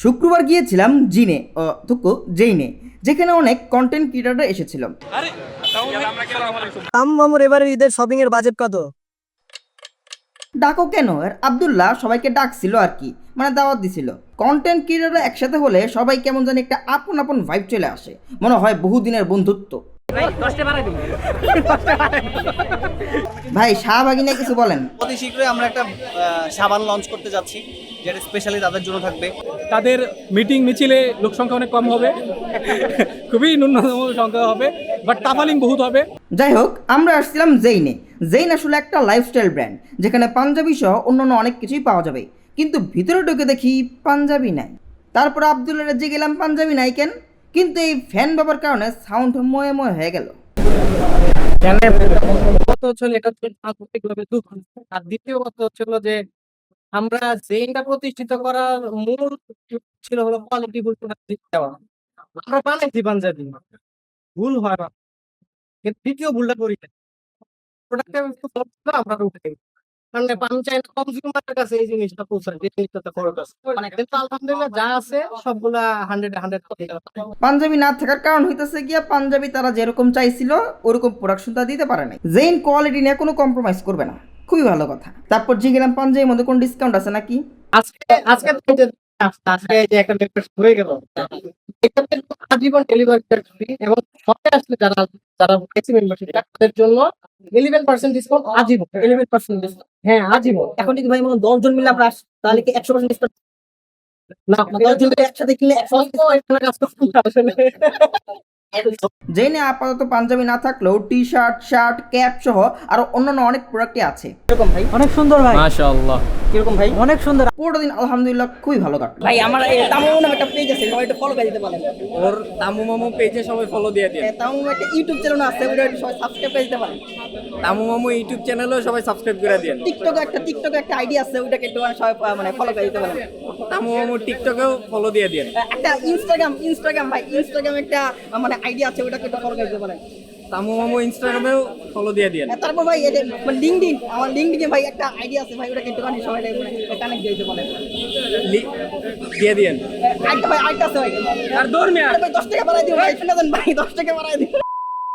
শুক্রবার গিয়েছিলাম জেইনে, যেখানে অনেক কন্টেন্ট ক্রিয়েটররা এসেছিল। মামুর এবারে ঈদের শপিং এর বাজেট কত? ডাকো কেন, আর আব্দুল্লাহ সবাইকে ডাকছিল আর কি, মানে দাওয়াত দিছিল। কন্টেন্ট ক্রিয়েটররা একসাথে হলে সবাই কেমন জানি একটা আপন আপন ভাইব চলে আসে, মনে হয় বহুদিনের বন্ধুত্ব। ভাই শাহবাগি নিয়ে কিছু বলেন। অতি শীঘ্রই আমরা একটা সাবান লঞ্চ করতে যাচ্ছি, যেটা স্পেশালি তাদের জন্য থাকবে। তাদের মিটিং মিছিলে লোক সংখ্যা অনেক কম হবে, খুবই ন্যূনতম সংখ্যা হবে, বাট তাফালিং বহুত হবে। যাই হোক, আমরা আসছিলাম জেইন আসলে একটা লাইফস্টাইল ব্র্যান্ড, যেখানে পাঞ্জাবি সহ অন্যান্য অনেক কিছুই পাওয়া যাবে, কিন্তু ভিতরে ঢুকে দেখি পাঞ্জাবি নাই। তারপর আব্দুল্লাহ রাজ্যে গেলাম, পাঞ্জাবি নাই কেন, কিন্তু এই ফ্যান ব্যবহার কারণে সাউন্ড ময়ে ময়ে হয়ে গেল। কত হচ্ছিল এটা আন্তরিকভাবে দুঃখ। আর দ্বিতীয় কথা হচ্ছিল যে আমরা জেইনটা প্রতিষ্ঠিত করার মূল ছিল হলো কোয়ালিটি ফুল প্রোডাক্ট দেওয়া। আমরা বানাইছি পাঞ্জাবি, ভুল হয় না, কিন্তু দ্বিতীয় ভুলটা করি প্রোডাক্টটা আমরা উঠে কারণ চাইনা কনজিউমারের কাছে এই জিনিসটা পৌঁছায়, যে জিনিসটা খরচ মানে কিন্তু আলহামদুলিল্লাহ যা আছে সবগুলা 100 পাঞ্জাবি না থাকার কারণ হইতেছে গিয়া পাঞ্জাবি তারা যেরকম চাইছিল ওরকম প্রোডাকশন তারা দিতে পারে নাই। জেইন কোয়ালিটি নিয়ে কোনো কম্প্রোমাইজ করবে না, খুবই ভালো কথা। তারপর যে গেলাম পাঞ্জাবির মধ্যে কোনো ডিসকাউন্ট আছে নাকি? আজকে আজকে আজকে যে একটা পেপার হয়ে গেল, এটাতে আজীবন ডেলিভারি চার্জ ফ্রি এবং শপে আসলে যারা যারা এসি মেম্বারশিপ তাদের জন্য 11% ডিসকাউন্ট আজীবন। 11% ডিসকাউন্ট, হ্যাঁ আজীবন। এখন যদি ভাই মনে 10 জন মিলে আমরা তাহলে কি 100% ডিসকাউন্ট? না 10 জন একসাথে কিনলে 100% কাজ করতে আসলে জেইনে আপাতত পাঞ্জাবি না থাকলেও টি শার্ট, শার্ট, ক্যাপ সহ আরো অন্যান্য অনেক প্রোডাক্টই আছে। কিরকম ভাই? অনেক সুন্দর ভাই, মাশাআল্লাহ। কিরকম ভাই? অনেক সুন্দর। পুরোটা দিন আলহামদুলিল্লাহ খুবই ভালো কাটলো। ভাই আমার তামু নামে একটা পেজ আছে, সবাই একটু ফলো করে দিতে পারেন। ওর তামু মামু পেজে সবাই ফলো দিয়ে দিন। তামু একটা ইউটিউব চ্যানেল আছে, ওইটা একটু সবাই সাবস্ক্রাইব করে দিতে পারেন। তামু মামু ইউটিউব চ্যানেলও সবাই সাবস্ক্রাইব করে দিন। টিকটকে একটা আইডি আছে, ওইটাকে একটু সবাই মানে ফলো করে দিতে পারেন। তামু মামু টিকটকেও ফলো দিয়ে দিন। একটা ইনস্টাগ্রাম ভাই, ইনস্টাগ্রামে একটা মানে আইডি আছে, ওইটাকে একটু ফলো করে দিতে পারেন। তামু মামু ইনস্টাগ্রামেও ফলো দিয়ে দিন। তারপর ভাই এই যে লিংকডইন, আমার লিংকডইনে ভাই একটা আইডি আছে ভাই, ওটাকে একটু সবাই কানেক্ট দিয়ে দিতে পারেন। দিয়ে দিন। আইটা ভাই, আইটা আছে ভাই। আর দৌড় মিয়া। আরে ভাই 10 টাকা বাড়াই দিও ভাই, শুনে দেন ভাই, 10 টাকা বাড়াই দিও।